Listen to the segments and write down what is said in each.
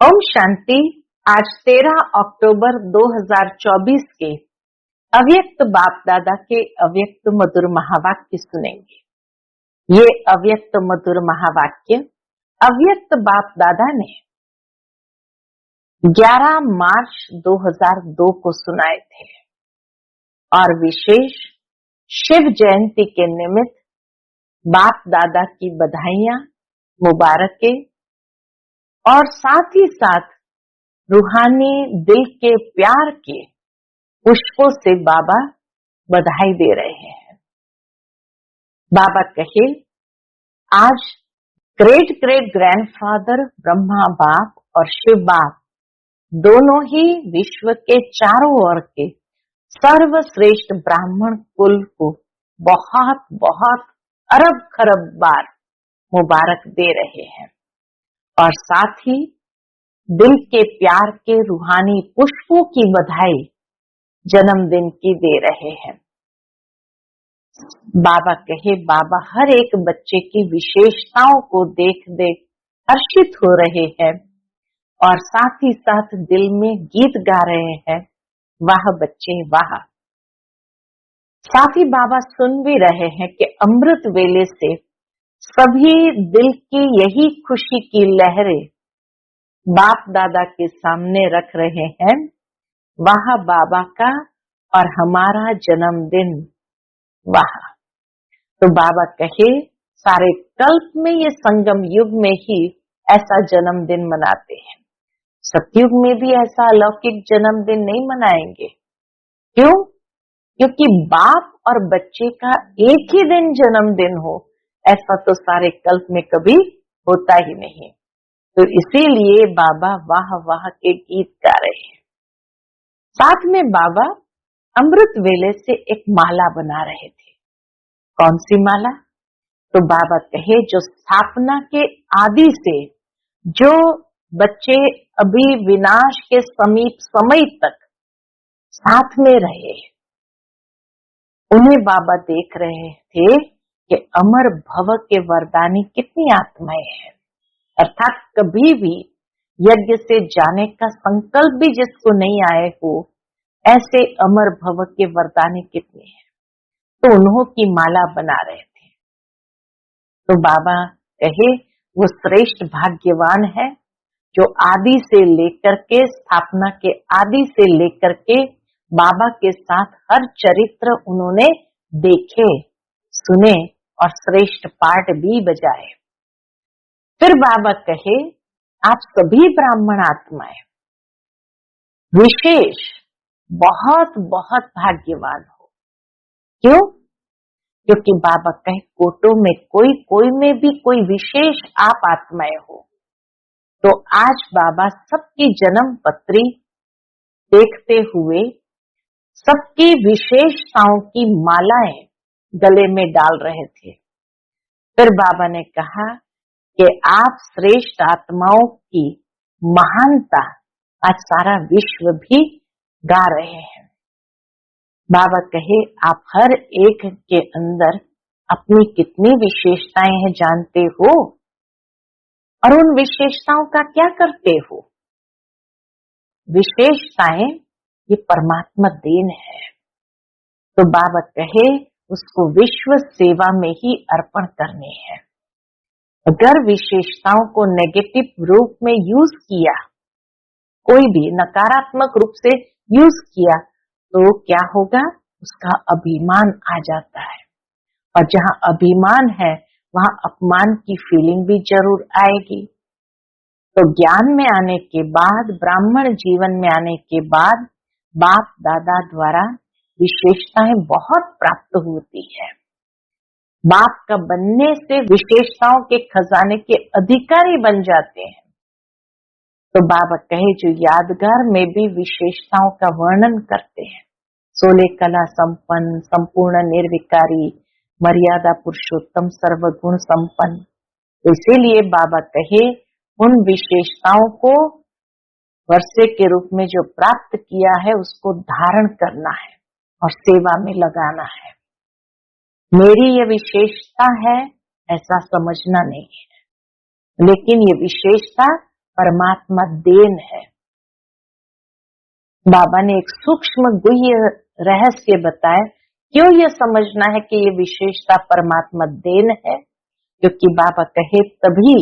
ओम शांति। आज 13 अक्टूबर 2024 के अव्यक्त बाप दादा के अव्यक्त मधुर महावाक्य सुनेंगे। ये अव्यक्त मधुर महावाक्य अव्यक्त बाप दादा ने 11 मार्च 2002 को सुनाए थे और विशेष शिव जयंती के निमित्त बाप दादा की बधाइयां, मुबारकें और साथ ही साथ रूहानी दिल के प्यार के पुष्पों से बाबा बधाई दे रहे हैं। बाबा कहे, आज ग्रेट ग्रेट ग्रैंडफादर ब्रह्मा बाप और शिव बाप दोनों ही विश्व के चारों ओर के सर्वश्रेष्ठ ब्राह्मण कुल को बहुत बहुत अरब खरब बार मुबारक दे रहे हैं और साथ ही दिल के प्यार के रूहानी पुष्पों की बधाई जन्मदिन की दे रहे हैं। बाबा कहे, बाबा हर एक बच्चे की विशेषताओं को देख देख हर्षित हो रहे हैं और साथ ही साथ दिल में गीत गा रहे हैं, वाह बच्चे वाह। साथ ही बाबा सुन भी रहे हैं कि अमृत वेले से सभी दिल की यही खुशी की लहरें बाप दादा के सामने रख रहे हैं, वाह बाबा का और हमारा जन्मदिन वाह। तो बाबा कहे, सारे कल्प में ये संगम युग में ही ऐसा जन्मदिन मनाते हैं, सतयुग में भी ऐसा अलौकिक जन्मदिन नहीं मनाएंगे। क्यों? क्योंकि बाप और बच्चे का एक ही दिन जन्मदिन हो, ऐसा तो सारे कल्प में कभी होता ही नहीं। तो इसीलिए बाबा वाह वाह के गीत गा रहे हैं। साथ में बाबा अमृत वेले से एक माला बना रहे थे। कौन सी माला? तो बाबा कहे, जो स्थापना के आदि से जो बच्चे अभी विनाश के समीप समय तक साथ में रहे, उन्हें बाबा देख रहे थे कि अमर भव के वरदानी कितनी आत्माएं हैं, अर्थात कभी भी यज्ञ से जाने का संकल्प भी जिसको नहीं आए हो, ऐसे अमर भव के वरदानी कितने हैं। तो उन्हों की माला बना रहे थे। तो बाबा कहे, वो श्रेष्ठ भाग्यवान है जो आदि से लेकर के स्थापना के आदि से लेकर के बाबा के साथ हर चरित्र उन्होंने देखे, सुने और श्रेष्ठ पाठ भी बजाए। फिर बाबा कहे, आप सभी ब्राह्मण आत्माएं विशेष बहुत बहुत भाग्यवान हो। क्यों? क्योंकि बाबा कहे, कोटों में कोई में भी कोई विशेष आप आत्माएं हो। तो आज बाबा सबकी जन्म पत्री देखते हुए सबकी विशेषताओं की मालाएं गले में डाल रहे थे। फिर बाबा ने कहा कि आप श्रेष्ठ आत्माओं की महानता आज सारा विश्व भी गा रहे हैं। बाबा कहे, आप हर एक के अंदर अपनी कितनी विशेषताएं हैं जानते हो और उन विशेषताओं का क्या करते हो? विशेषताएं ये परमात्मा देन है। तो बाबा कहे, उसको विश्व सेवा में ही अर्पण करने हैं। अगर विशेषताओं को नेगेटिव रूप में यूज किया, कोई भी नकारात्मक रूप से यूज किया, तो क्या होगा? उसका अभिमान आ जाता है और जहां अभिमान है वहां अपमान की फीलिंग भी जरूर आएगी। तो ज्ञान में आने के बाद, ब्राह्मण जीवन में आने के बाद बाप दादा द्वारा विशेषताएं बहुत प्राप्त होती है। बाप का बनने से विशेषताओं के खजाने के अधिकारी बन जाते हैं। तो बाबा कहे, जो यादगार में भी विशेषताओं का वर्णन करते हैं, 16 कला संपन्न, संपूर्ण निर्विकारी, मर्यादा पुरुषोत्तम, सर्वगुण संपन्न। तो इसीलिए बाबा कहे, उन विशेषताओं को वर्षे के रूप में जो प्राप्त किया है उसको धारण करना है और सेवा में लगाना है। मेरी ये विशेषता है ऐसा समझना नहीं है, लेकिन ये विशेषता परमात्मा देन है। बाबा ने एक सूक्ष्म गुह्य रहस्य बताया। क्यों ये समझना है कि ये विशेषता परमात्मा देन है? क्योंकि बाबा कहे तभी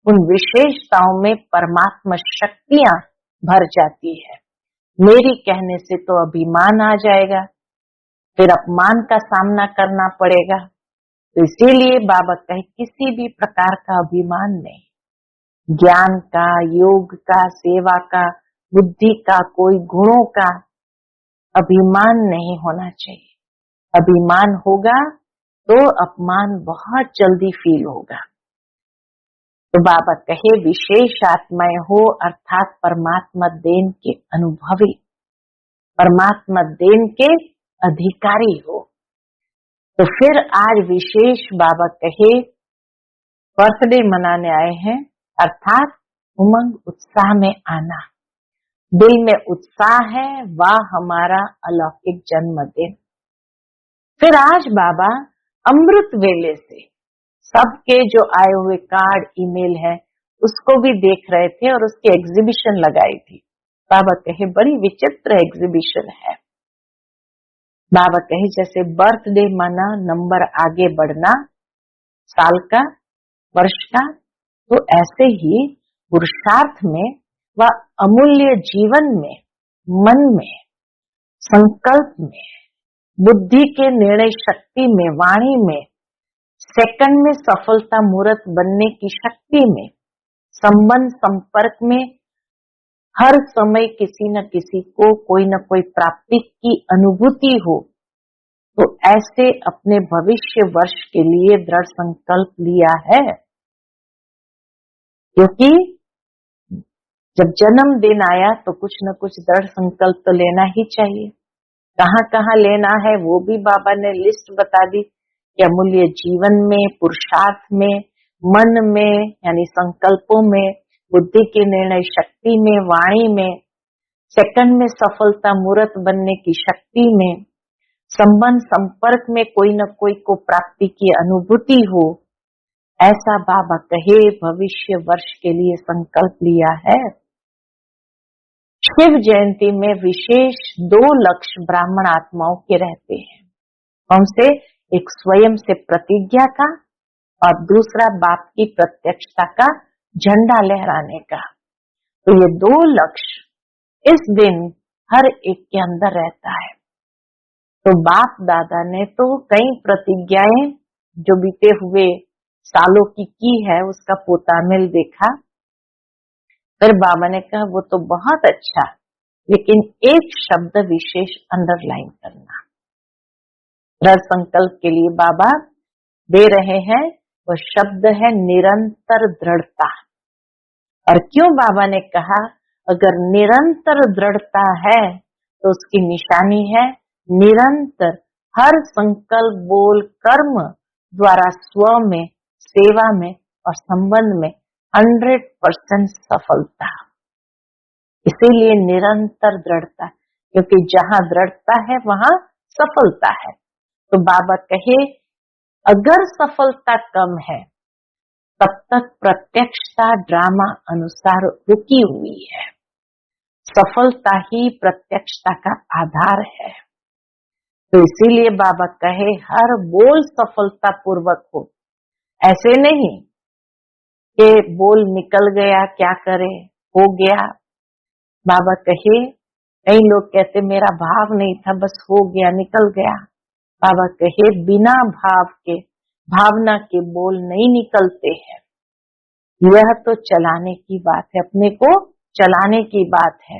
उन विशेषताओं में परमात्मा शक्तियां भर जाती है। मेरी कहने से तो अभिमान आ जाएगा, फिर अपमान का सामना करना पड़ेगा। तो इसीलिए बाबा कहे किसी भी प्रकार का अभिमान नहीं, ज्ञान का, योग का, सेवा का, बुद्धि का, कोई गुणों का अभिमान नहीं होना चाहिए। अभिमान होगा तो अपमान बहुत जल्दी फील होगा। तो बाबा कहे विशेष आत्माएं हो अर्थात परमात्मा देन के अनुभवी, परमात्मा देन के अधिकारी हो। तो फिर आज विशेष बाबा कहे बर्थडे मनाने आए हैं, अर्थात उमंग उत्साह में आना। दिल में उत्साह है, वाह हमारा अलौकिक जन्मदिन। फिर आज बाबा अमृत वेले से सबके जो आए हुए कार्ड, ईमेल है, उसको भी देख रहे थे और उसकी एग्जीबिशन लगाई थी। बाबा कहे बड़ी विचित्र एग्जीबिशन है। बाबा कहे जैसे बर्थडे माना नंबर आगे बढ़ना साल का, वर्ष का, तो ऐसे ही पुरुषार्थ में व अमूल्य जीवन में, मन में, संकल्प में, बुद्धि के निर्णय शक्ति में, वाणी में, सेकंड में सफलता मूर्त बनने की शक्ति में, संबंध संपर्क में हर समय किसी न किसी को कोई न कोई प्राप्ति की अनुभूति हो, तो ऐसे अपने भविष्य वर्ष के लिए दृढ़ संकल्प लिया है। क्योंकि जब जन्मदिन आया तो कुछ न कुछ दृढ़ संकल्प तो लेना ही चाहिए। कहाँ कहाँ लेना है वो भी बाबा ने लिस्ट बता दी कि अमूल्य जीवन में, पुरुषार्थ में, मन में यानी संकल्पों में, बुद्धि की निर्णय शक्ति में, वाणी में, सेकंड में सफलता मूर्त बनने की शक्ति में, संबंध संपर्क में कोई न कोई को प्राप्ति की अनुभूति हो, ऐसा बाबा कहे भविष्य वर्ष के लिए संकल्प लिया है। शिव जयंती में विशेष 2 लक्ष्य ब्राह्मण आत्माओं के रहते हैं। उनसे एक स्वयं से प्रतिज्ञा का और दूसरा बाप की प्रत्यक्षता का झंडा लहराने का। तो ये 2 लक्ष्य इस दिन हर एक के अंदर रहता है। तो बाप दादा ने तो कई प्रतिज्ञाएं जो बीते हुए सालों की है, उसका पोतामिल देखा। फिर बाबा ने कहा वो तो बहुत अच्छा, लेकिन एक शब्द विशेष अंडरलाइन करना। दृढ़ संकल्प के लिए बाबा दे रहे हैं, वो शब्द है निरंतर दृढ़ता। और क्यों बाबा ने कहा अगर निरंतर दृढ़ता है तो उसकी निशानी है निरंतर हर संकल्प, बोल, कर्म द्वारा स्व में, सेवा में और संबंध में 100% सफलता। इसीलिए निरंतर दृढ़ता, क्योंकि जहां दृढ़ता है वहां सफलता है। तो बाबा कहे अगर सफलता कम है तब तक प्रत्यक्षता ड्रामा अनुसार रुकी हुई है। सफलता ही प्रत्यक्षता का आधार है। तो इसीलिए बाबा कहे हर बोल सफलता पूर्वक हो। ऐसे नहीं कि बोल निकल गया क्या करे, हो गया। बाबा कहे कई लोग कहते मेरा भाव नहीं था, बस हो गया, निकल गया। बाबा कहे बिना भाव के, भावना के बोल नहीं निकलते हैं। यह तो चलाने की बात है, अपने को चलाने की बात है।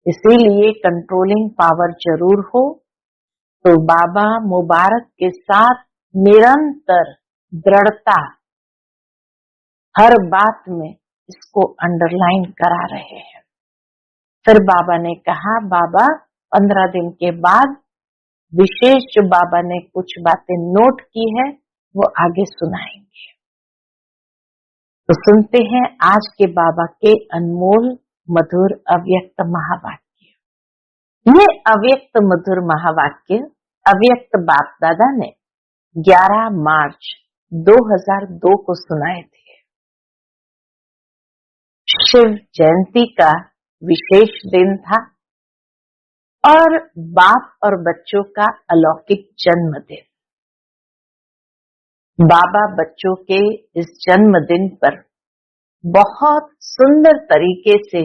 इसीलिए कंट्रोलिंग पावर जरूर हो। तो बाबा मुबारक के साथ निरंतर दृढ़ता हर बात में इसको अंडरलाइन करा रहे हैं। फिर बाबा ने कहा बाबा 15 दिन के बाद विशेष जो बाबा ने कुछ बातें नोट की है वो आगे सुनाएंगे। तो सुनते हैं आज के बाबा के अनमोल मधुर अव्यक्त महावाक्य। ये अव्यक्त मधुर महावाक्य अव्यक्त बाप दादा ने 11 मार्च 2002 को सुनाए थे। शिव जयंती का विशेष दिन था और बाप और बच्चों का अलौकिक जन्मदिन। बाबा बच्चों के इस जन्मदिन पर बहुत सुंदर तरीके से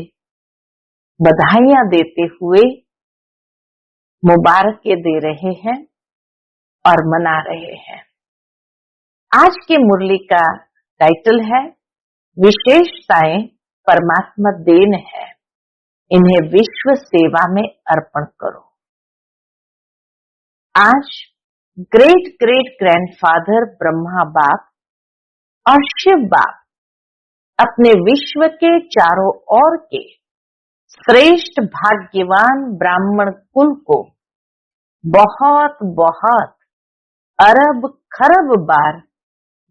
बधाइयां देते हुए मुबारकें दे रहे हैं और मना रहे हैं। आज की मुरली का टाइटल है विशेषताएं परमात्मा देन है, इन्हें विश्व सेवा में अर्पण करो। आज ग्रेट ग्रेट ग्रैंडफादर ब्रह्मा बाप और शिव बाप अपने विश्व के चारों ओर के श्रेष्ठ भाग्यवान ब्राह्मण कुल को बहुत बहुत अरब खरब बार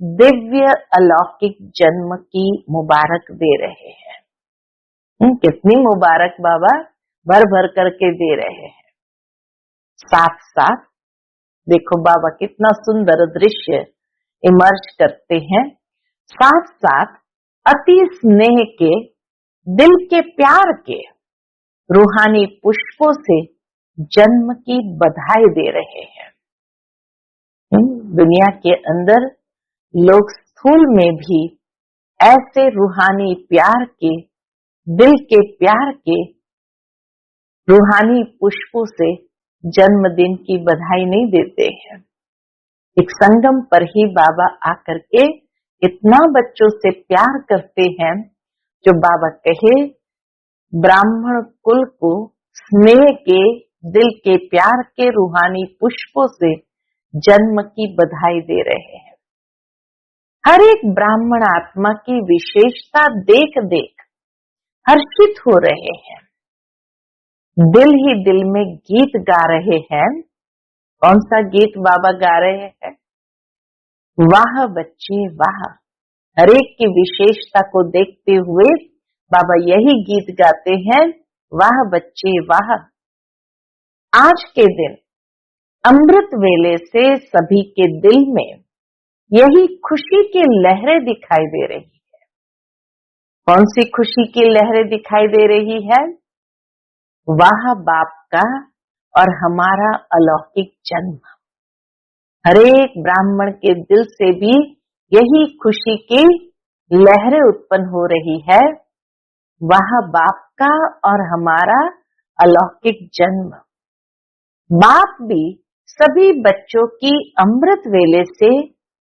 दिव्य अलौकिक जन्म की मुबारक दे रहे हैं। कितनी मुबारक बाबा भर भर करके दे रहे हैं। साथ साथ देखो बाबा कितना सुंदर दृश्य इमर्ज करते हैं। साथ साथ अति स्नेह के, दिल के प्यार के रूहानी पुष्पों से जन्म की बधाई दे रहे हैं। दुनिया के अंदर लोग स्थूल में भी ऐसे रूहानी प्यार के, दिल के प्यार के रूहानी पुष्पों से जन्मदिन की बधाई नहीं देते हैं। एक संगम पर ही बाबा आकर के इतना बच्चों से प्यार करते हैं, जो बाबा कहे ब्राह्मण कुल को स्नेह के, दिल के प्यार के रूहानी पुष्पों से जन्म की बधाई दे रहे हैं। हर एक ब्राह्मण आत्मा की विशेषता देख देख हर्षित हो रहे हैं। दिल ही दिल में गीत गा रहे हैं। कौन सा गीत बाबा गा रहे हैं? वाह बच्चे वाह। हर एक की विशेषता को देखते हुए बाबा यही गीत गाते हैं, वाह बच्चे वाह। आज के दिन अमृत वेले से सभी के दिल में यही खुशी की लहरें दिखाई दे रही है। कौन सी खुशी की लहरें दिखाई दे रही है? वाह बाप का और हमारा अलौकिक जन्म। हरेक ब्राह्मण के दिल से भी यही खुशी की लहरें उत्पन्न हो रही है। वाह बाप का और हमारा अलौकिक जन्म। बाप भी सभी बच्चों की अमृत वेले से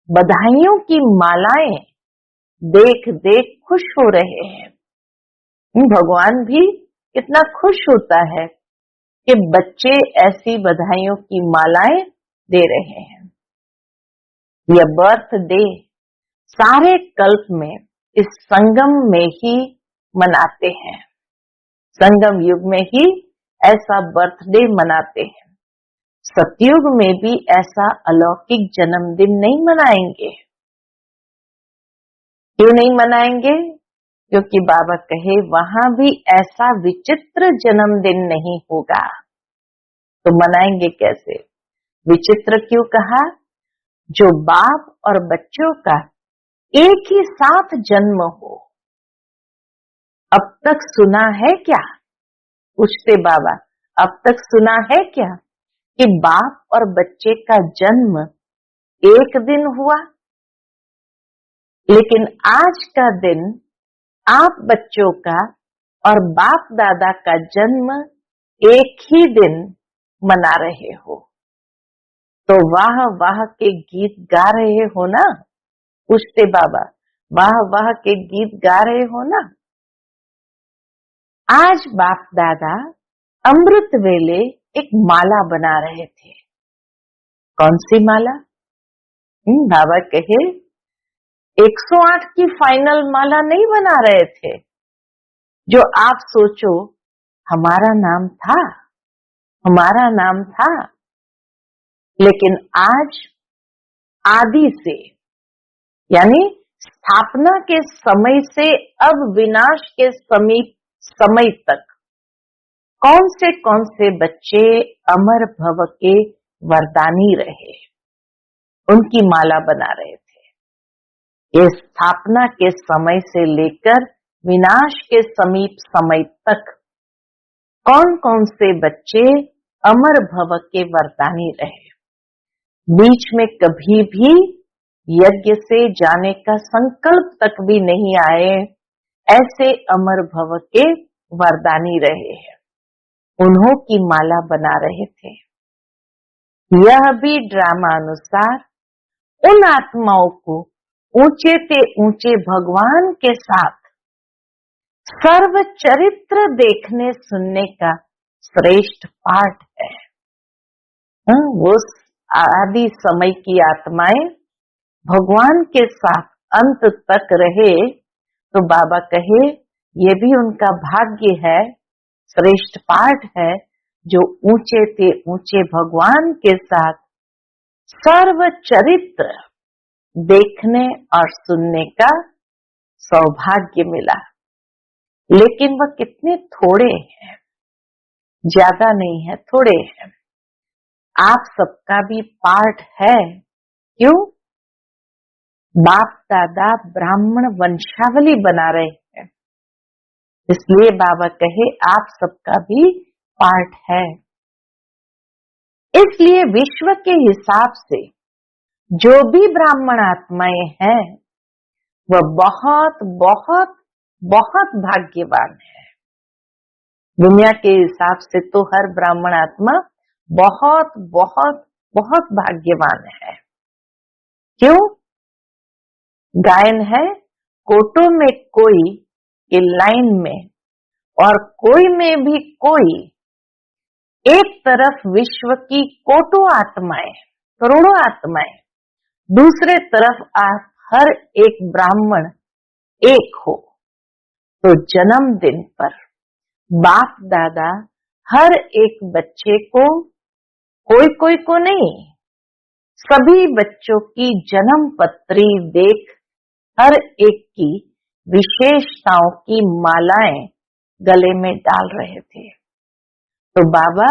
बधाइयों की मालाएं देख देख खुश हो रहे हैं। भगवान भी कितना खुश होता है कि बच्चे ऐसी बधाइयों की मालाएं दे रहे हैं। यह बर्थडे सारे कल्प में इस संगम में ही मनाते हैं। संगम युग में ही ऐसा बर्थडे मनाते हैं। सतयुग में भी ऐसा अलौकिक जन्मदिन नहीं मनाएंगे। क्यों नहीं मनाएंगे? क्योंकि बाबा कहे वहां भी ऐसा विचित्र जन्मदिन नहीं होगा। तो मनाएंगे कैसे? विचित्र क्यों कहा? जो बाप और बच्चों का एक ही साथ जन्म हो। अब तक सुना है क्या? पूछते बाबा, अब तक सुना है क्या कि बाप और बच्चे का जन्म एक दिन हुआ? लेकिन आज का दिन आप बच्चों का और बाप दादा का जन्म एक ही दिन मना रहे हो। तो वाह वाह के गीत गा रहे हो ना? पूछते बाबा, वाह वाह के गीत गा रहे हो ना? आज बाप दादा अमृत वेले एक माला बना रहे थे। कौन सी माला? बाबा कहे 108 की फाइनल माला नहीं बना रहे थे। जो आप सोचो हमारा नाम था, हमारा नाम था, लेकिन आज आदि से यानी स्थापना के समय से अब विनाश के समय तक कौन से बच्चे अमर भव के वरदानी रहे, उनकी माला बना रहे थे। ये स्थापना के समय से लेकर विनाश के समीप समय तक कौन कौन से बच्चे अमर भव के वरदानी रहे, बीच में कभी भी यज्ञ से जाने का संकल्प तक भी नहीं आए, ऐसे अमर भव के वरदानी रहे हैं, उन्हों की माला बना रहे थे। यह भी ड्रामा अनुसार उन आत्माओं को ऊंचे से ऊंचे भगवान के साथ सर्व चरित्र देखने सुनने का श्रेष्ठ पाठ है। वो आदि समय की आत्माएं भगवान के साथ अंत तक रहे, तो बाबा कहे ये भी उनका भाग्य है, श्रेष्ठ पाठ है, जो ऊंचे से ऊंचे भगवान के साथ सर्व चरित्र देखने और सुनने का सौभाग्य मिला। लेकिन वह कितने थोड़े हैं, ज्यादा नहीं है, थोड़े हैं। आप सबका भी पार्ट है। क्यों? बाप दादा ब्राह्मण वंशावली बना रहे हैं, इसलिए बाबा कहे आप सबका भी पार्ट है। इसलिए विश्व के हिसाब से जो भी ब्राह्मण आत्माएं हैं वह बहुत बहुत बहुत भाग्यवान है। दुनिया के हिसाब से तो हर ब्राह्मण आत्मा बहुत बहुत बहुत भाग्यवान है। क्यों? गायन है, कोटों में कोई के लाइन में और कोई में भी कोई, एक तरफ विश्व की कोटों आत्माएं, करोड़ों आत्माएं, दूसरे तरफ आप हर एक ब्राह्मण एक हो, तो जन्मदिन पर बाप दादा हर एक बच्चे को, कोई कोई को नहीं, सभी बच्चों की जन्म पत्री देख हर एक की विशेषताओं की मालाएं गले में डाल रहे थे। तो बाबा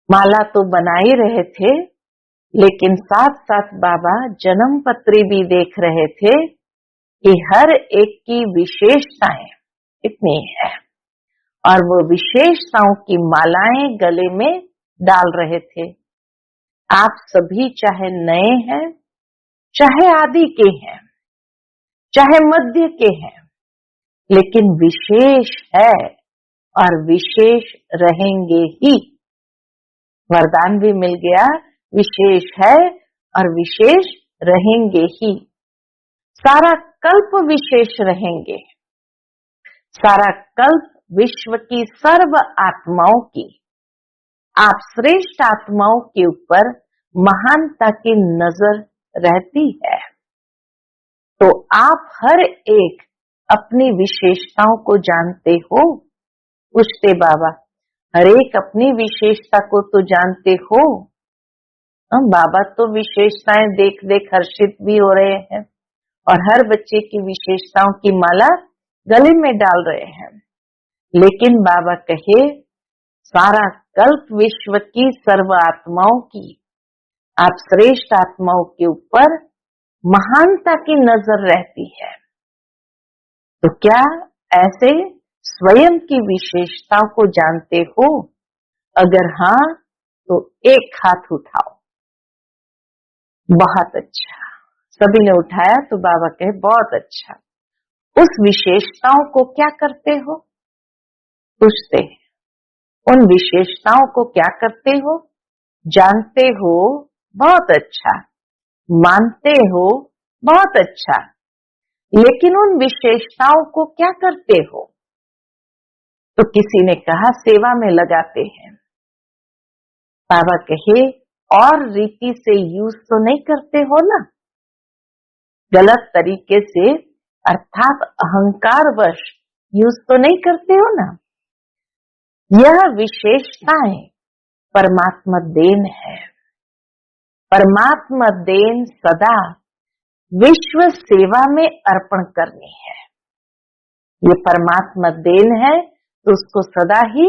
माला तो बना ही रहे थे, लेकिन साथ साथ बाबा जन्म पत्री भी देख रहे थे कि हर एक की विशेषताएं कितनी है, और वो विशेषताओं की मालाएं गले में डाल रहे थे। आप सभी चाहे नए हैं, चाहे आदि के हैं, चाहे मध्य के हैं, लेकिन विशेष है और विशेष रहेंगे ही। वरदान भी मिल गया, विशेष है और विशेष रहेंगे ही। सारा कल्प विशेष रहेंगे, सारा कल्प विश्व की सर्व आत्माओं की, आप श्रेष्ठ आत्माओं के ऊपर महानता की नजर रहती है। तो आप हर एक अपनी विशेषताओं को जानते हो। पूछते बाबा, हर एक अपनी विशेषता को तो जानते हो? बाबा तो विशेषताएं देख देख हर्षित भी हो रहे हैं और हर बच्चे की विशेषताओं की माला गले में डाल रहे हैं। लेकिन बाबा कहे सारा कल्प विश्व की सर्व आत्माओं की, आप श्रेष्ठ आत्माओं के ऊपर महानता की नजर रहती है। तो क्या ऐसे स्वयं की विशेषताओं को जानते हो? अगर हाँ तो एक हाथ उठाओ। बहुत अच्छा, सभी ने उठाया। तो बाबा कहे बहुत अच्छा। उस विशेषताओं को क्या करते हो? पूछते हैं, उन विशेषताओं को क्या करते हो? जानते हो? बहुत अच्छा। मानते हो? बहुत अच्छा। लेकिन उन विशेषताओं को क्या करते हो? तो किसी ने कहा सेवा में लगाते हैं। बाबा कहे और रीति से यूज तो नहीं करते हो ना, गलत तरीके से अर्थात अहंकार वश यूज तो नहीं करते हो ना। यह विशेषताएं परमात्मा देन है। परमात्मा देन सदा विश्व सेवा में अर्पण करनी है। ये परमात्मा देन है तो उसको सदा ही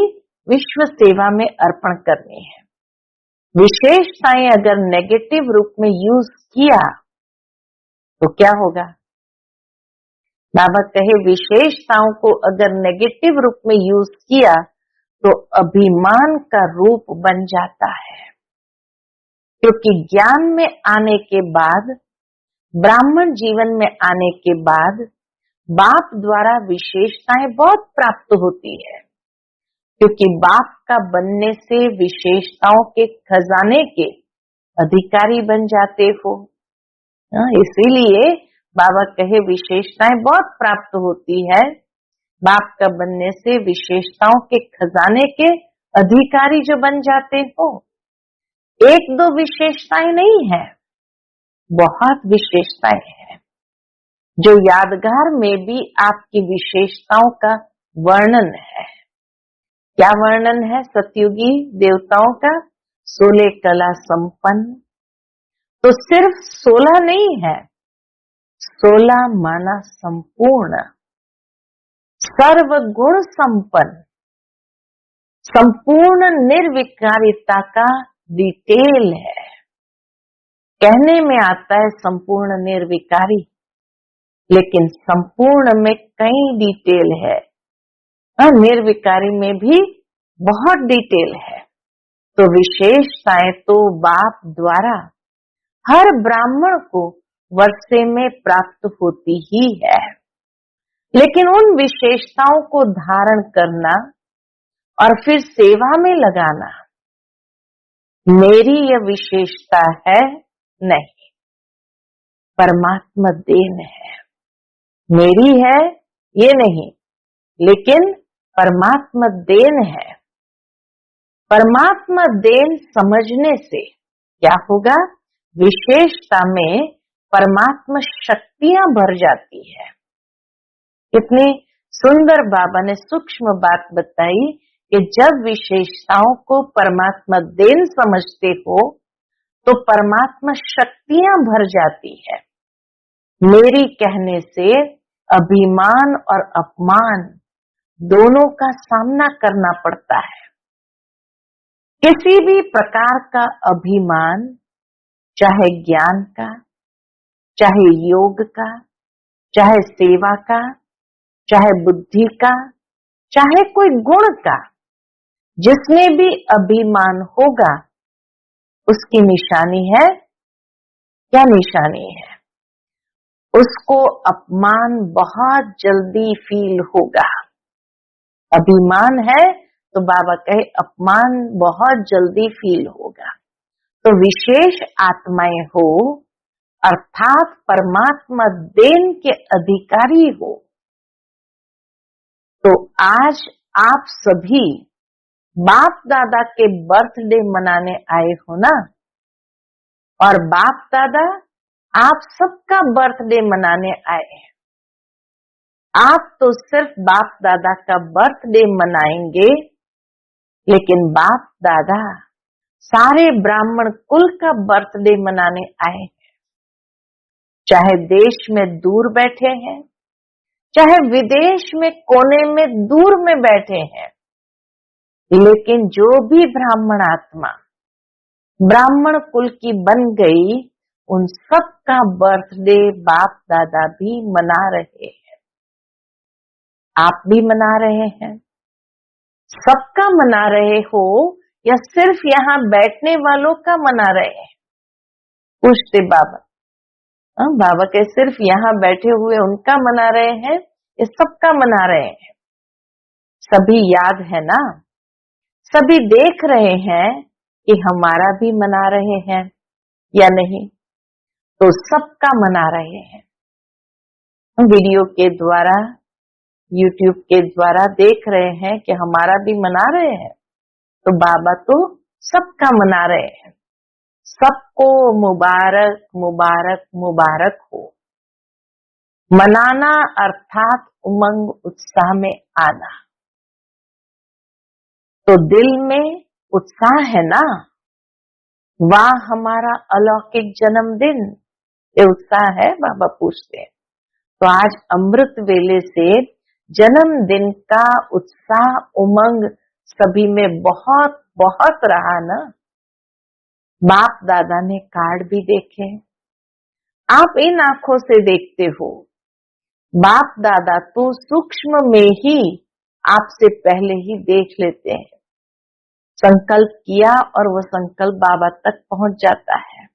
विश्व सेवा में अर्पण करनी है। विशेषताएं अगर नेगेटिव रूप में यूज किया तो क्या होगा? बाबा कहे विशेषताओं को अगर नेगेटिव रूप में यूज किया तो अभिमान का रूप बन जाता है, क्योंकि ज्ञान में आने के बाद, ब्राह्मण जीवन में आने के बाद बाप द्वारा विशेषताएं बहुत प्राप्त होती है, क्योंकि बाप का बनने से विशेषताओं के खजाने के अधिकारी बन जाते हो। इसीलिए बाबा कहे विशेषताएं बहुत प्राप्त होती है, बाप का बनने से विशेषताओं के खजाने के अधिकारी जो बन जाते हो। एक दो विशेषताएं नहीं है, बहुत विशेषताएं हैं, जो यादगार में भी आपकी विशेषताओं का वर्णन है। क्या वर्णन है सतयुगी देवताओं का? 16 कला संपन्न। तो सिर्फ 16 नहीं है, 16 माना संपूर्ण, सर्वगुण संपन्न, संपूर्ण निर्विकारिता का डिटेल है। कहने में आता है संपूर्ण निर्विकारी, लेकिन संपूर्ण में कई डिटेल है, निर्विकारी में भी बहुत डिटेल है। तो विशेषताएं तो बाप द्वारा हर ब्राह्मण को वर्षे में प्राप्त होती ही है, लेकिन उन विशेषताओं को धारण करना और फिर सेवा में लगाना मेरी यह विशेषता है नहीं, परमात्मा देन है। मेरी है ये नहीं, लेकिन परमात्मा देन है। परमात्मा देन समझने से क्या होगा? विशेषता में परमात्मा शक्तियां भर जाती है। कितनी सुंदर बाबा ने सूक्ष्म बात बताई कि जब विशेषताओं को परमात्मा देन समझते हो तो परमात्मा शक्तियां भर जाती है। मेरी कहने से अभिमान और अपमान दोनों का सामना करना पड़ता है। किसी भी प्रकार का अभिमान, चाहे ज्ञान का, चाहे योग का, चाहे सेवा का, चाहे बुद्धि का, चाहे कोई गुण का, जिसमें भी अभिमान होगा उसकी निशानी है, क्या निशानी है? उसको अपमान बहुत जल्दी फील होगा। अभिमान है तो बाबा कहे अपमान बहुत जल्दी फील होगा। तो विशेष आत्माएं हो अर्थात परमात्मा देन के अधिकारी हो, तो आज आप सभी बाप दादा के बर्थडे मनाने आए हो ना, और बाप दादा आप सबका बर्थडे मनाने आए हैं। आप तो सिर्फ बाप दादा का बर्थडे मनाएंगे, लेकिन बाप दादा सारे ब्राह्मण कुल का बर्थडे मनाने आए हैं। चाहे देश में दूर बैठे हैं, चाहे विदेश में कोने में दूर में बैठे हैं, लेकिन जो भी ब्राह्मण आत्मा ब्राह्मण कुल की बन गई, उन सब का बर्थडे बाप दादा भी मना रहे हैं। आप भी मना रहे हैं? सबका मना रहे हो या सिर्फ यहाँ बैठने वालों का मना रहे हैं? पूछते बाबा। बाबा के सिर्फ यहाँ बैठे हुए उनका मना रहे हैं या सबका मना रहे हैं? सभी याद है ना, सभी देख रहे हैं कि हमारा भी मना रहे हैं या नहीं? तो सबका मना रहे हैं। वीडियो के द्वारा, YouTube के द्वारा देख रहे हैं कि हमारा भी मना रहे हैं, तो बाबा तो सबका मना रहे हैं। सबको मुबारक मुबारक मुबारक हो। मनाना अर्थात उमंग उत्साह में आना। तो दिल में उत्साह है ना, वाह हमारा अलौकिक जन्मदिन, ये उत्साह है? बाबा पूछते हैं। तो आज अमृत वेले से जन्मदिन का उत्साह उमंग सभी में बहुत बहुत रहा ना। बाप दादा ने कार्ड भी देखे, आप इन आंखों से देखते हो बाप दादा तो सूक्ष्म में ही आपसे पहले ही देख लेते हैं। संकल्प किया और वो संकल्प बाबा तक पहुंच जाता है।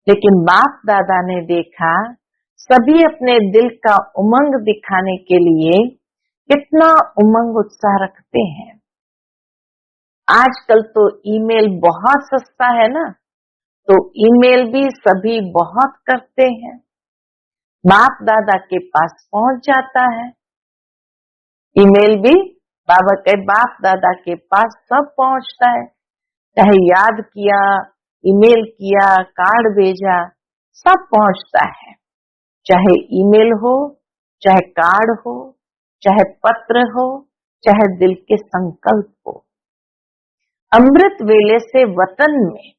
लेकिन बाप दादा ने देखा सभी अपने दिल का उमंग दिखाने के लिए कितना उमंग उत्साह रखते हैं। आजकल तो ईमेल बहुत सस्ता है ना, तो ईमेल भी सभी बहुत करते हैं। बाप दादा के पास पहुंच जाता है ईमेल भी, बाबा के बाप दादा के पास सब पहुंचता है। चाहे याद किया, ईमेल किया, कार्ड भेजा, सब पहुंचता है। चाहे ईमेल हो, चाहे कार्ड हो, चाहे पत्र हो, चाहे दिल के संकल्प हो। अमृत वेले से वतन में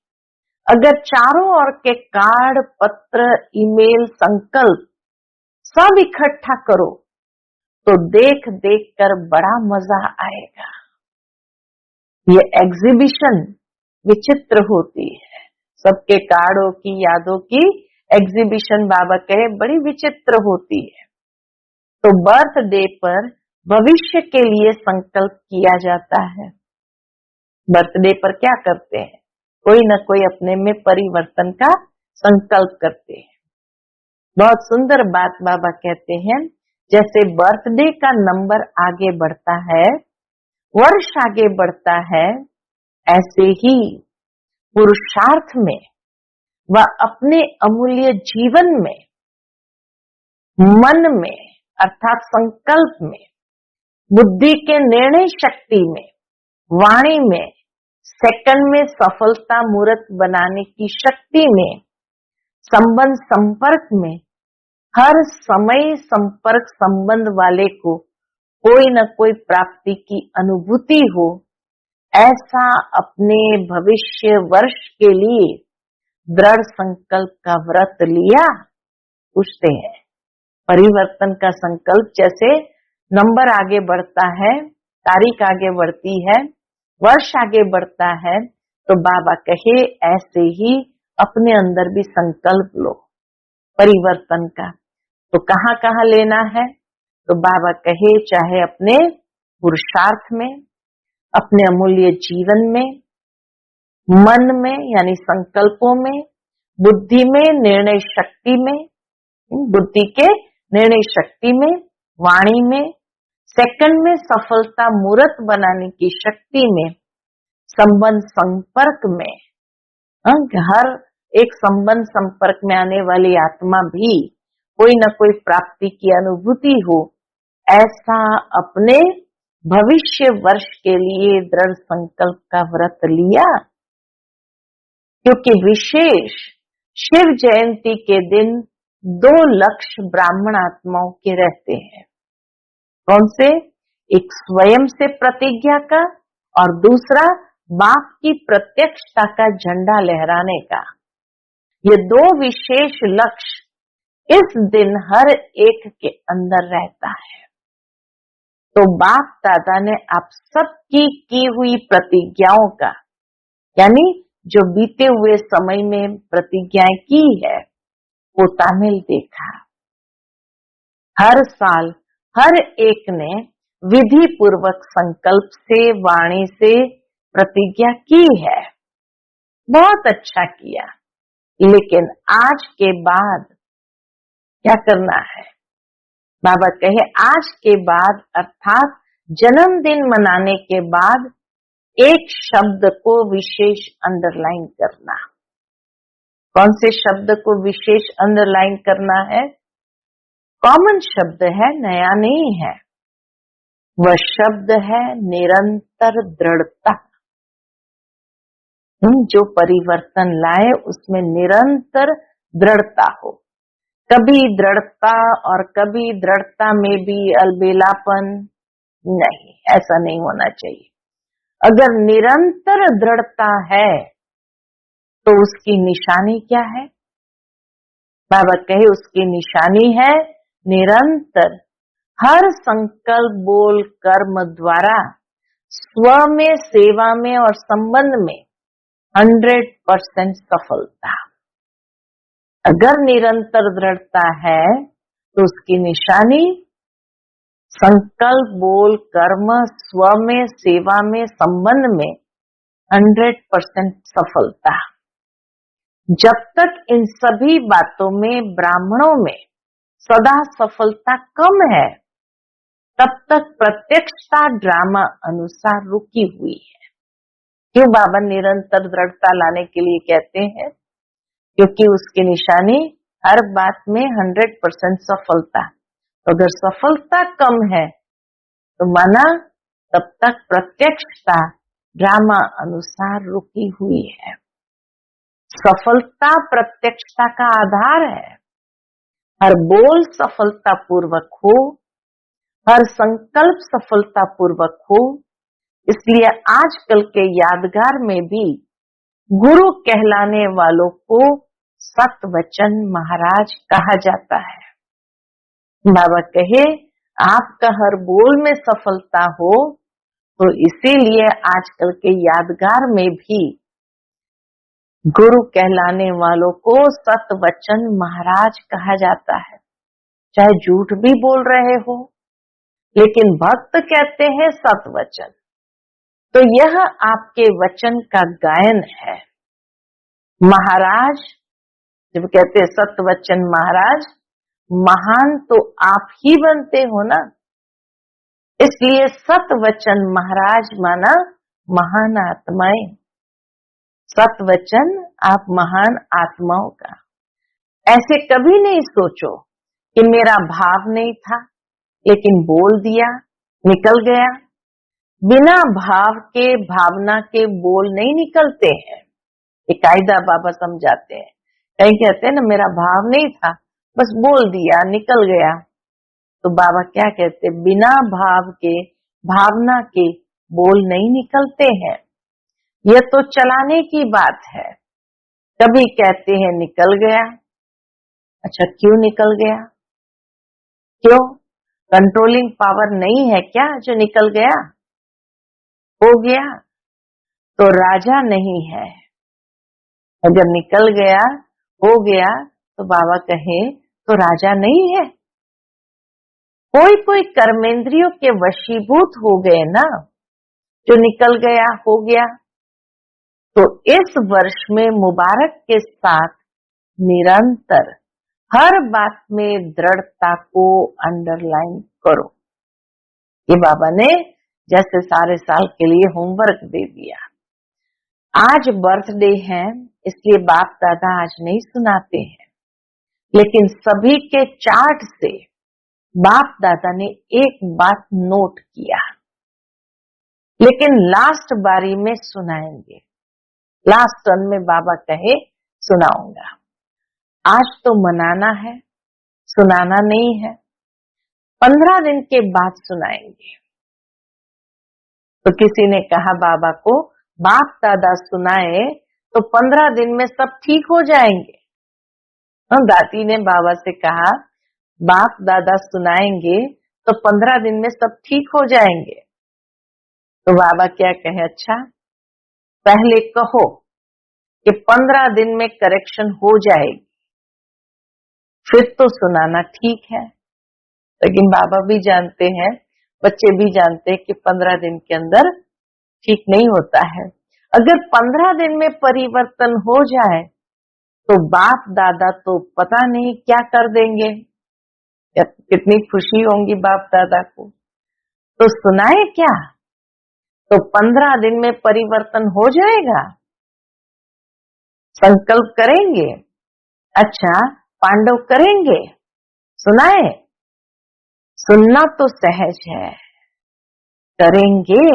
अगर चारों ओर के कार्ड, पत्र, ईमेल, संकल्प सब इकट्ठा करो तो देख देख कर बड़ा मजा आएगा। ये एग्जीबिशन विचित्र होती है। सबके कार्डों की, यादों की एग्जीबिशन बाबा कहे बड़ी विचित्र होती है। तो बर्थडे पर भविष्य के लिए संकल्प किया जाता है। बर्थडे पर क्या करते हैं? कोई न कोई अपने में परिवर्तन का संकल्प करते हैं। बहुत सुंदर बात बाबा कहते हैं, जैसे बर्थडे का नंबर आगे बढ़ता है, वर्ष आगे बढ़ता है, ऐसे ही पुरुषार्थ में व अपने अमूल्य जीवन में, मन में अर्थात संकल्प में, बुद्धि के निर्णय शक्ति में, वाणी में, सेकंड में सफलता मूर्त बनाने की शक्ति में, संबंध संपर्क में, हर समय संपर्क संबंध वाले को कोई न कोई प्राप्ति की अनुभूति हो, ऐसा अपने भविष्य वर्ष के लिए दृढ़ संकल्प का व्रत लिया। पूछते हैं परिवर्तन का संकल्प, जैसे नंबर आगे बढ़ता है, तारीख आगे बढ़ती है, वर्ष आगे बढ़ता है, तो बाबा कहे ऐसे ही अपने अंदर भी संकल्प लो परिवर्तन का। तो कहाँ कहाँ लेना है? तो बाबा कहे चाहे अपने पुरुषार्थ में, अपने अमूल्य जीवन में, मन में यानी संकल्पों में, बुद्धि में, निर्णय शक्ति में, बुद्धि के निर्णय शक्ति में, वाणी में, सेकंड में सफलता मूर्त बनाने की शक्ति में, संबंध संपर्क में, हर एक संबंध संपर्क में आने वाली आत्मा भी कोई न कोई प्राप्ति की अनुभूति हो, ऐसा अपने भविष्य वर्ष के लिए दृढ़ संकल्प का व्रत लिया। क्योंकि विशेष शिव जयंती के दिन 2 लक्ष्य ब्राह्मण आत्माओं के रहते हैं। कौन से? एक स्वयं से प्रतिज्ञा का और दूसरा बाप की प्रत्यक्षता का झंडा लहराने का। ये 2 विशेष लक्ष्य इस दिन हर एक के अंदर रहता है। तो बाप दादा ने आप सबकी की हुई प्रतिज्ञाओं का, यानी जो बीते हुए समय में प्रतिज्ञाएं की है, वो तामिल देखा। हर साल हर एक ने विधि पूर्वक संकल्प से, वाणी से प्रतिज्ञा की है, बहुत अच्छा किया। लेकिन आज के बाद क्या करना है? बाबा कहे आज के बाद अर्थात जन्मदिन मनाने के बाद एक शब्द को विशेष अंडरलाइन करना। कौन से शब्द को विशेष अंडरलाइन करना है? कॉमन शब्द है, नया नहीं है। वह शब्द है निरंतर दृढ़ता। जो परिवर्तन लाए उसमें निरंतर दृढ़ता हो। कभी दृढ़ता और कभी दृढ़ता में भी अलबेलापन नहीं, ऐसा नहीं होना चाहिए। अगर निरंतर दृढ़ता है तो उसकी निशानी क्या है? बाबा कहे उसकी निशानी है निरंतर हर संकल्प, बोल, कर्म द्वारा स्व में, सेवा में और संबंध में 100% सफलता। अगर निरंतर दृढ़ता है तो उसकी निशानी संकल्प, बोल, कर्म, स्व में, सेवा में, संबंध में 100% सफलता। जब तक इन सभी बातों में ब्राह्मणों में सदा सफलता कम है, तब तक प्रत्यक्षता ड्रामा अनुसार रुकी हुई है। क्यों बाबा निरंतर दृढ़ता लाने के लिए कहते हैं? क्योंकि उसकी निशानी हर बात में 100% सफलता। तो अगर सफलता कम है तो माना तब तक प्रत्यक्षता ड्रामा अनुसार रुकी हुई है। सफलता प्रत्यक्षता का आधार है। हर बोल सफलता पूर्वक हो, हर संकल्प सफलता पूर्वक हो। इसलिए आजकल के यादगार में भी गुरु कहलाने वालों को सतवचन महाराज कहा जाता है। बाबा कहे आपका हर बोल में सफलता हो, तो इसीलिए आजकल के यादगार में भी गुरु कहलाने वालों को सतवचन महाराज कहा जाता है। चाहे झूठ भी बोल रहे हो, लेकिन भक्त कहते हैं सतवचन। तो यह आपके वचन का गायन है। महाराज जब कहते हैं सतवचन महाराज, महान तो आप ही बनते हो ना। इसलिए सतवचन महाराज माना महान आत्माएं। सतवचन आप महान आत्माओं का। ऐसे कभी नहीं सोचो कि मेरा भाव नहीं था लेकिन बोल दिया, निकल गया। बिना भाव के, भावना के बोल नहीं निकलते हैं। ये कायदा बाबा समझाते हैं। कहीं कहते हैं ना मेरा भाव नहीं था, बस बोल दिया, निकल गया। तो बाबा क्या कहते, बिना भाव के, भावना के बोल नहीं निकलते हैं। यह तो चलाने की बात है। कभी कहते हैं निकल गया। अच्छा, क्यों निकल गया? क्यों? कंट्रोलिंग पावर नहीं है क्या जो निकल गया? हो गया तो राजा नहीं है। अगर निकल गया, हो गया, तो बाबा कहे तो राजा नहीं है। कोई कोई कर्मेंद्रियों के वशीभूत हो गए ना, जो निकल गया, हो गया। तो इस वर्ष में मुबारक के साथ निरंतर हर बात में दृढ़ता को अंडरलाइन करो। ये बाबा ने जैसे सारे साल के लिए होमवर्क दे दिया। आज बर्थडे है, इसलिए बाप दादा आज नहीं सुनाते हैं, लेकिन सभी के चार्ट से बाप दादा ने एक बात नोट किया, लेकिन लास्ट बारी में सुनाएंगे। लास्ट टर्न में बाबा कहे सुनाऊंगा। आज तो मनाना है, सुनाना नहीं है। 15 दिन के बाद सुनाएंगे। तो किसी ने कहा बाबा को बाप दादा सुनाए तो 15 दिन में सब ठीक हो जाएंगे। दादी ने बाबा से कहा बाप दादा सुनाएंगे तो 15 दिन में सब ठीक हो जाएंगे। तो बाबा क्या कहे, अच्छा पहले कहो कि 15 दिन में करेक्शन हो जाएगी, फिर तो सुनाना ठीक है। लेकिन बाबा भी जानते हैं, बच्चे भी जानते हैं कि 15 दिन के अंदर ठीक नहीं होता है। अगर 15 दिन में परिवर्तन हो जाए तो बाप दादा तो पता नहीं क्या कर देंगे, कितनी खुशी होंगी बाप दादा को। तो सुनाए क्या? तो 15 दिन में परिवर्तन हो जाएगा। संकल्प करेंगे, अच्छा पांडव करेंगे, सुनाए। सुनना तो सहज है, करेंगे,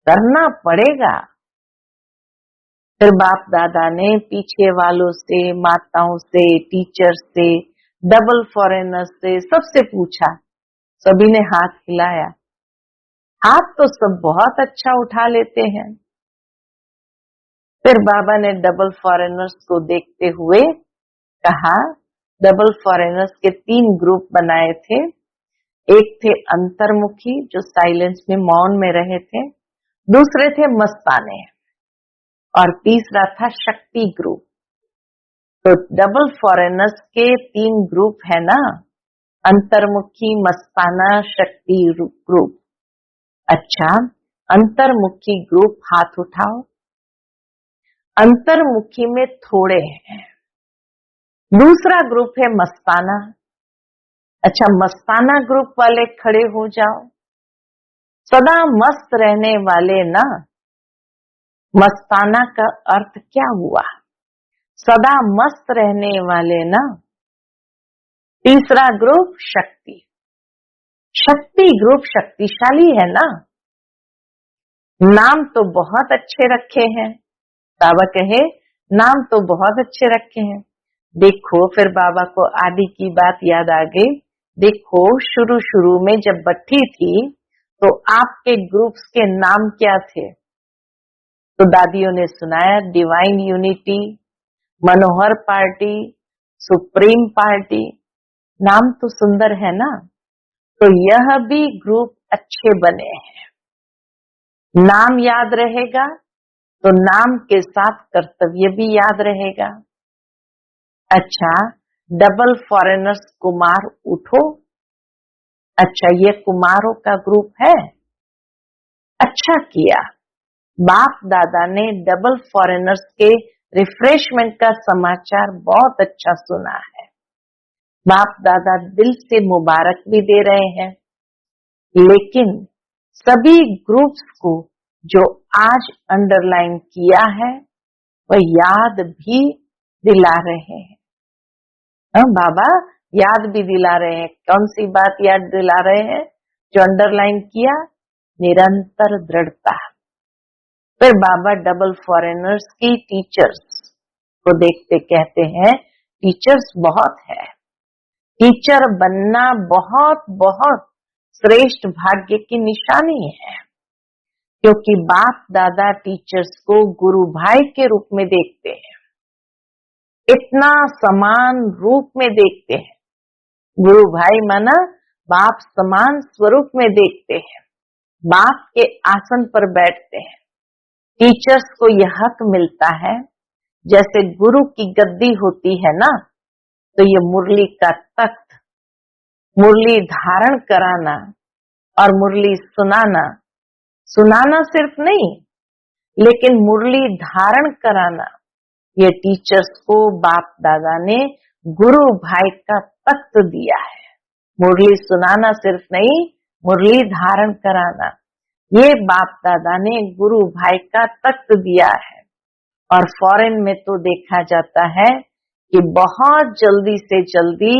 करना पड़ेगा। फिर बाप दादा ने पीछे वालों से, माताओं से, टीचर से, डबल फॉरेनर से, सबसे पूछा। सभी ने हाथ हिलाया। हाथ तो सब बहुत अच्छा उठा लेते हैं। फिर बाबा ने डबल फॉरेनर्स को देखते हुए कहा, डबल फॉरेनर्स के 3 ग्रुप बनाए थे। एक थे अंतर्मुखी जो साइलेंस में, मौन में रहे थे, दूसरे थे मस्ताने, और तीसरा था शक्ति ग्रुप। तो डबल फॉरेनर्स के 3 ग्रुप है ना, अंतर्मुखी मस्ताना शक्ति ग्रुप। अच्छा, अंतर्मुखी ग्रुप हाथ उठाओ। अंतर्मुखी में थोड़े हैं। दूसरा ग्रुप है मस्ताना। अच्छा, मस्ताना ग्रुप वाले खड़े हो जाओ। सदा मस्त रहने वाले ना, मस्ताना का अर्थ क्या हुआ? सदा मस्त रहने वाले ना। तीसरा ग्रुप शक्ति। शक्ति ग्रुप शक्तिशाली है ना। नाम तो बहुत अच्छे रखे हैं। बाबा कहे नाम तो बहुत अच्छे रखे हैं। देखो, फिर बाबा को आदि की बात याद आ गई। देखो, शुरू शुरू में जब बट्टी थी तो आपके ग्रुप्स के नाम क्या थे? तो दादियों ने सुनाया, डिवाइन यूनिटी, मनोहर पार्टी, सुप्रीम पार्टी। नाम तो सुंदर है ना। तो यह भी ग्रुप अच्छे बने हैं। नाम याद रहेगा तो नाम के साथ कर्तव्य भी याद रहेगा। अच्छा, डबल फॉरेनर्स कुमार उठो। अच्छा, ये कुमारों का ग्रुप है। अच्छा किया, बाप दादा ने डबल फॉरेनर्स के रिफ्रेशमेंट का समाचार बहुत अच्छा सुना है। बाप दादा दिल से मुबारक भी दे रहे हैं। लेकिन सभी ग्रुप्स को जो आज अंडरलाइन किया है वह याद भी दिला रहे हैं। बाबा याद भी दिला रहे हैं। कौन सी बात याद दिला रहे हैं जो अंडरलाइन किया? निरंतर दृढ़ता। फिर बाबा डबल फॉरेनर्स की टीचर्स को देखते कहते हैं, टीचर्स बहुत है। टीचर बनना बहुत बहुत श्रेष्ठ भाग्य की निशानी है, क्योंकि बाप दादा टीचर्स को गुरु भाई के रूप में देखते हैं। इतना समान रूप में देखते हैं। गुरु भाई माना बाप समान स्वरूप में देखते हैं। बाप के आसन पर बैठते हैं। टीचर्स को यह हक मिलता है, जैसे गुरु की गद्दी होती है ना, तो ये मुरली का तख्त, मुरली धारण कराना और मुरली सुनाना, सुनाना सिर्फ नहीं लेकिन मुरली धारण कराना, ये टीचर्स को बाप दादा ने गुरु भाई का तख्त दिया है। मुरली सुनाना सिर्फ नहीं, मुरली धारण कराना, ये बाप दादा ने गुरु भाई का तख्त दिया है। और फॉरेन में तो देखा जाता है कि बहुत जल्दी से जल्दी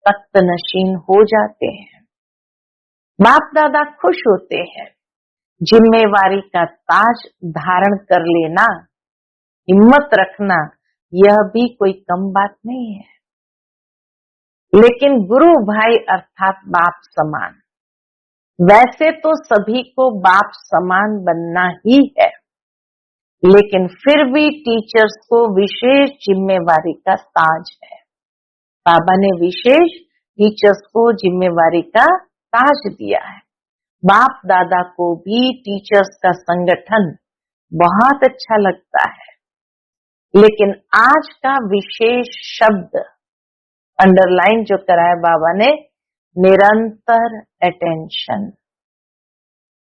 तख्त नशीन हो जाते हैं। बाप दादा खुश होते हैं। जिम्मेवारी का ताज धारण कर लेना, हिम्मत रखना, यह भी कोई कम बात नहीं है। लेकिन गुरु भाई अर्थात बाप समान, वैसे तो सभी को बाप समान बनना ही है, लेकिन फिर भी टीचर्स को विशेष जिम्मेवारी का ताज है। बाबा ने विशेष टीचर्स को जिम्मेवारी का ताज दिया है। बाप दादा को भी टीचर्स का संगठन बहुत अच्छा लगता है, लेकिन आज का विशेष शब्द अंडरलाइन जो कराया बाबा ने, निरंतर अटेंशन,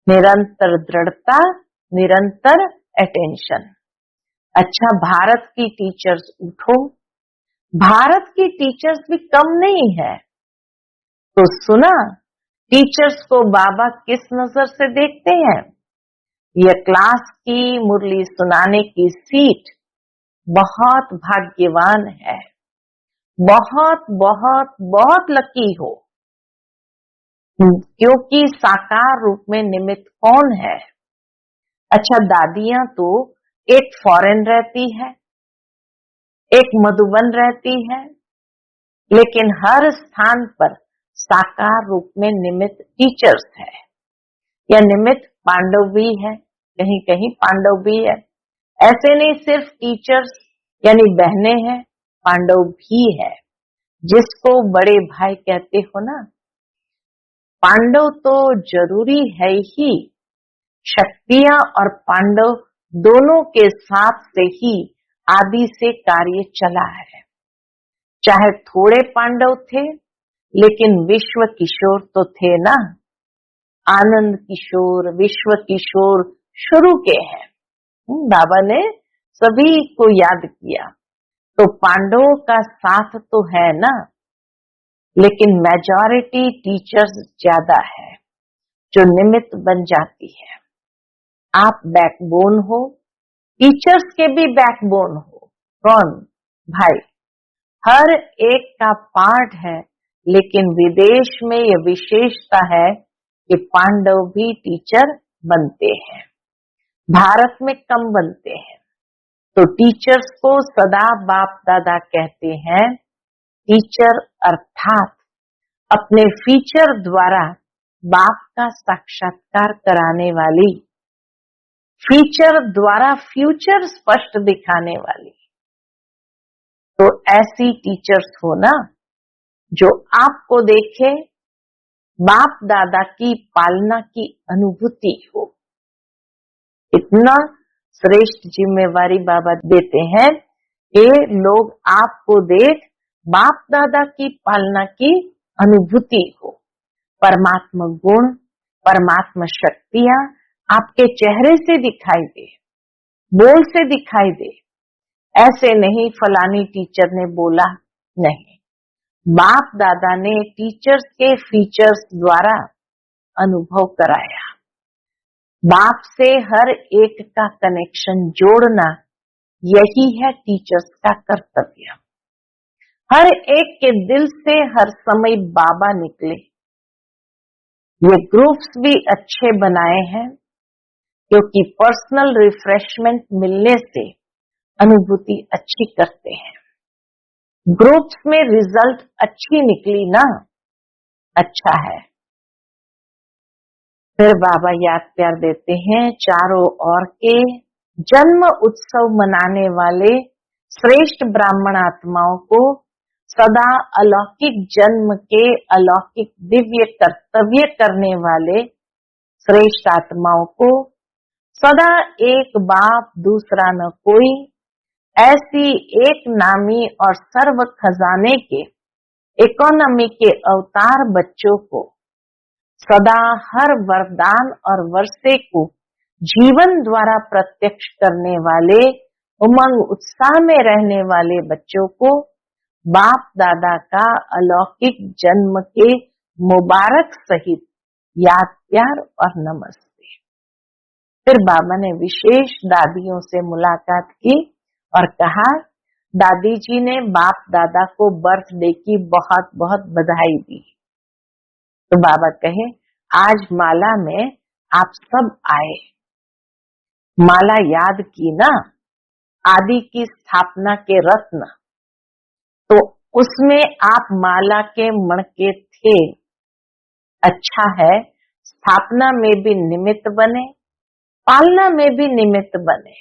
निरंतर दृढ़ता, निरंतर अटेंशन। अच्छा, भारत की टीचर्स उठो। भारत की टीचर्स भी कम नहीं है। तो सुना, टीचर्स को बाबा किस नजर से देखते हैं? यह क्लास की मुरली सुनाने की सीट बहुत भाग्यवान है, बहुत बहुत बहुत लकी हो, क्योंकि साकार रूप में निमित्त कौन है? अच्छा, दादियां तो एक फॉरेन रहती है, एक मधुबन रहती है, लेकिन हर स्थान पर साकार रूप में निमित्त टीचर्स है, या निमित्त पांडव भी है, कहीं कहीं पांडव भी है। ऐसे नहीं सिर्फ टीचर्स यानी बहनें हैं, पांडव भी है, जिसको बड़े भाई कहते हो ना। पांडव तो जरूरी है ही, शक्तियां और पांडव दोनों के साथ से ही आदि से कार्य चला है। चाहे थोड़े पांडव थे, लेकिन विश्व किशोर तो थे ना, आनंद किशोर, विश्व किशोर शुरू के हैं। बाबा ने सभी को याद किया। तो पांडवों का साथ तो है ना, लेकिन मेजॉरिटी टीचर्स ज्यादा है जो निमित्त बन जाती है। आप बैकबोन हो, टीचर्स के भी बैकबोन हो। कौन? भाई। हर एक का पार्ट है, लेकिन विदेश में यह विशेषता है कि पांडव भी टीचर बनते हैं, भारत में कम बनते हैं। तो टीचर्स को सदा बाप दादा कहते हैं। टीचर अर्थात अपने फीचर द्वारा बाप का साक्षात्कार कराने वाली, फीचर द्वारा फ्यूचर स्पष्ट दिखाने वाली। तो ऐसी टीचर्स हो ना जो आपको देखे, बाप दादा की पालना की अनुभूति हो। इतना श्रेष्ठ जिम्मेवारी बाबा देते हैं कि लोग आपको देख बाप दादा की पालना की अनुभूति हो। परमात्मा गुण, परमात्मा शक्तियां आपके चेहरे से दिखाई दे, बोल से दिखाई दे। ऐसे नहीं फलानी टीचर ने बोला, नहीं, बाप दादा ने टीचर्स के फीचर्स द्वारा अनुभव कराया। बाप से हर एक का कनेक्शन जोड़ना, यही है टीचर्स का कर्तव्य। हर एक के दिल से हर समय बाबा निकले। ये ग्रुप्स भी अच्छे बनाए हैं, क्योंकि पर्सनल रिफ्रेशमेंट मिलने से अनुभूति अच्छी करते हैं। ग्रुप्स में रिजल्ट अच्छी निकली ना, अच्छा है। फिर बाबा याद प्यार देते हैं, चारों ओर के जन्म उत्सव मनाने वाले श्रेष्ठ ब्राह्मण आत्माओं को सदा अलौकिक जन्म के अलौकिक दिव्य कर्तव्य करने वाले श्रेष्ठ आत्माओं को सदा एक बाप दूसरा न कोई, ऐसी एक नामी और सर्व खजाने के इकोनॉमी के अवतार बच्चों को सदा हर वरदान और वर्षे को जीवन द्वारा प्रत्यक्ष करने वाले, उमंग उत्साह में रहने वाले बच्चों को बाप दादा का अलौकिक जन्म के मुबारक सहित याद प्यार और नमस्ते। फिर बाबा ने विशेष दादियों से मुलाकात की और कहा, दादी जी ने बाप दादा को बर्थडे की बहुत बहुत बधाई दी। तो बाबा कहे, आज माला में आप सब आए, माला याद की ना, आदि की स्थापना के रत्न, तो उसमें आप माला के मणके थे। अच्छा है, स्थापना में भी निमित्त बने, पालना में भी निमित्त बने,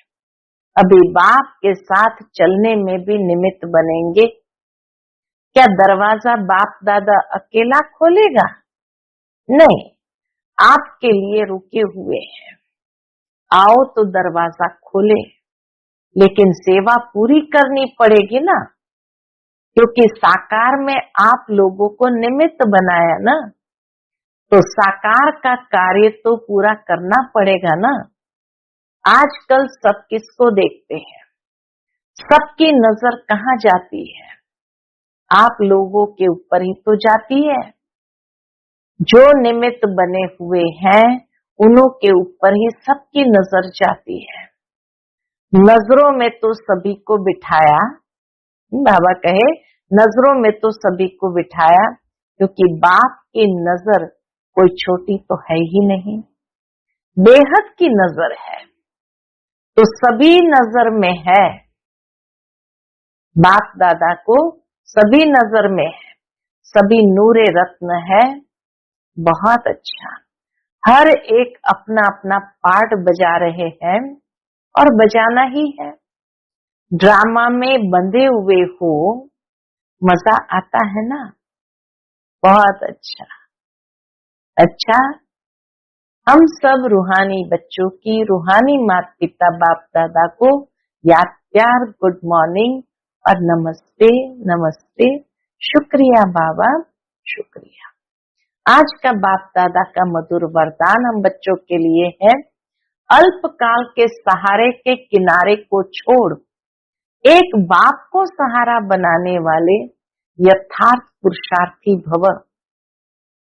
अभी बाप के साथ चलने में भी निमित्त बनेंगे। क्या दरवाजा बाप दादा अकेला खोलेगा? नहीं, आपके लिए रुके हुए हैं। आओ तो दरवाजा खोले, लेकिन सेवा पूरी करनी पड़ेगी ना, क्योंकि साकार में आप लोगों को निमित्त बनाया ना, तो साकार का कार्य तो पूरा करना पड़ेगा ना। आजकल सब किसको देखते हैं? सबकी नजर कहाँ जाती है? आप लोगों के ऊपर ही तो जाती है। जो निमित्त बने हुए हैं, उन्हों के ऊपर ही सबकी नजर जाती है। नजरों में तो सभी को बिठाया, बाबा कहे नजरों में तो सभी को बिठाया, क्योंकि बाप की नजर कोई छोटी तो है ही नहीं, बेहद की नजर है। तो सभी नजर में है, बाप दादा को सभी नजर में है, सभी नूरे रत्न है। बहुत अच्छा, हर एक अपना अपना पार्ट बजा रहे हैं और बजाना ही है। ड्रामा में बंधे हुए हो, मजा आता है ना, बहुत अच्छा। अच्छा, हम सब रूहानी बच्चों की, रूहानी माता पिता बाप दादा को याद प्यार, गुड मॉर्निंग और नमस्ते नमस्ते, शुक्रिया बाबा। शुक्रिया। आज का बाप दादा का मधुर वरदान हम बच्चों के लिए है, अल्पकाल के सहारे के किनारे को छोड़ एक बाप को सहारा बनाने वाले यथार्थ पुरुषार्थी भव।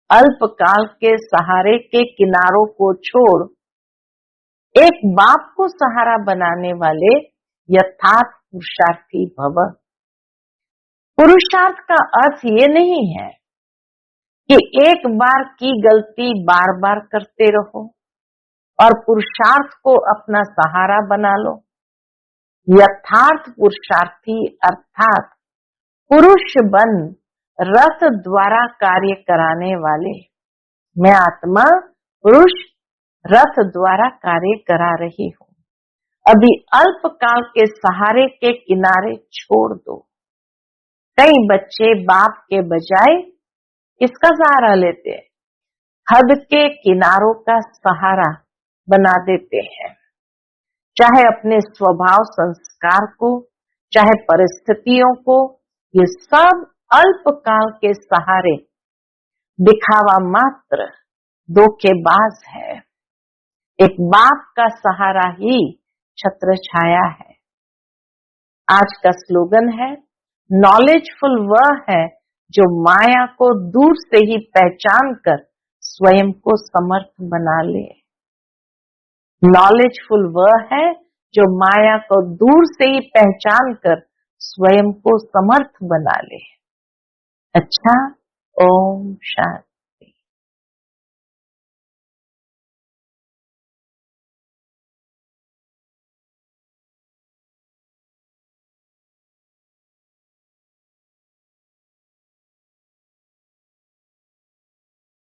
अल्पकाल के सहारे के किनारों को छोड़ एक बाप को सहारा बनाने वाले यथार्थ पुरुषार्थी भव। पुरुषार्थ का अर्थ ये नहीं है कि एक बार की गलती बार बार करते रहो और पुरुषार्थ को अपना सहारा बना लो। यथार्थ पुरुषार्थी अर्थात पुरुष बन रथ द्वारा कार्य कराने वाले। मैं आत्मा पुरुष रथ द्वारा कार्य करा रही हूं। अभी अल्पकाल के सहारे के किनारे छोड़ दो। कई बच्चे बाप के बजाय किसका सहारा लेते हैं? हद के किनारों का सहारा बना देते हैं। चाहे अपने स्वभाव संस्कार को, चाहे परिस्थितियों को, ये सब अल्पकाल के सहारे दिखावा मात्र, धोखेबाज है। एक बाप का सहारा ही छत्र छाया है। आज का स्लोगन है, नॉलेजफुल वह है जो माया को दूर से ही पहचान कर स्वयं को समर्थ बना ले। नॉलेजफुल वह है जो माया को दूर से ही पहचान कर स्वयं को समर्थ बना ले। अच्छा, ओम शांति।